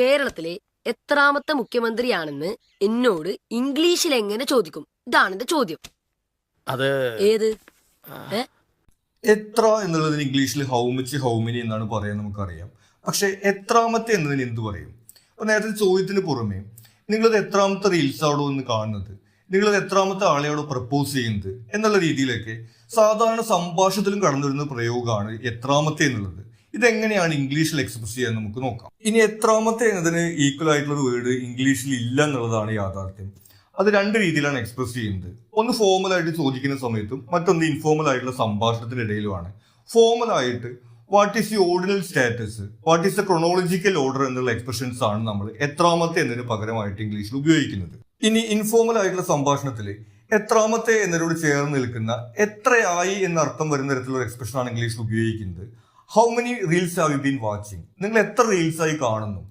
കേരളത്തിലെ എത്രാമത്തെ മുഖ്യമന്ത്രിയാണെന്ന് എന്നോട് ഇംഗ്ലീഷിൽ എങ്ങനെ ചോദിക്കും? ഇതാണ് എന്റെ ചോദ്യം. അത് ഏത് എത്ര എന്നുള്ളതിന് ഇംഗ്ലീഷിൽ ഹൗ മച്ച് ഹൗ മെനി എന്നാണ് പറയാൻ നമുക്കറിയാം. പക്ഷെ എത്രാമത്തെ എന്നതിന് എന്ത് പറയും? അപ്പൊ നേരത്തെ ചോദ്യത്തിന് പുറമെ നിങ്ങളത് എത്രാമത്തെ റീൽസ് ആണോ എന്ന് കാണുന്നത്, നിങ്ങളത് എത്രാമത്തെ ആളെയോട് പ്രപ്പോസ് ചെയ്യുന്നത് എന്നുള്ള രീതിയിലൊക്കെ സാധാരണ സംഭാഷണത്തിലും കടന്നു വരുന്ന പ്രയോഗമാണ് എത്രാമത്തെ എന്നുള്ളത്. ഇതെങ്ങനെയാണ് ഇംഗ്ലീഷിൽ എക്സ്പ്രസ് ചെയ്യാൻ നമുക്ക് നോക്കാം. ഇനി എത്രാമത്തെ എന്നതിന് ഈക്വൽ ആയിട്ടുള്ള ഒരു വേർഡ് ഇംഗ്ലീഷിൽ ഇല്ല എന്നുള്ളതാണ് യാഥാർത്ഥ്യം. അത് രണ്ട് രീതിയിലാണ് എക്സ്പ്രസ് ചെയ്യുന്നത്. ഒന്ന് ഫോർമൽ ആയിട്ട് ചോദിക്കുന്ന സമയത്തും മറ്റൊന്ന് ഇൻഫോർമൽ ആയിട്ടുള്ള സംഭാഷണത്തിനിടയിലുമാണ്. ഫോർമൽ ആയിട്ട് what is the ordinal status, what is the chronological order എന്നുള്ള എക്സ്പ്രഷൻസ് ആണ് നമ്മൾ എത്രാമത്തെ എന്നതിന് പകരമായിട്ട് ഇംഗ്ലീഷിൽ ഉപയോഗിക്കുന്നത്. ഇനി ഇൻഫോർമൽ ആയിട്ടുള്ള സംഭാഷണത്തിൽ എത്രാമത്തെ എന്നതിനോട് ചേർന്ന് നിൽക്കുന്ന എത്രയായി എന്ന അർത്ഥം വരുന്ന തരത്തിലുള്ള എക്സ്പ്രഷൻ ആണ് ഇംഗ്ലീഷിൽ ഉപയോഗിക്കുന്നത്. How many reels have you been watching, നിങ്ങൾ എത്ര റീൽസ് ആയി കാണുന്നു.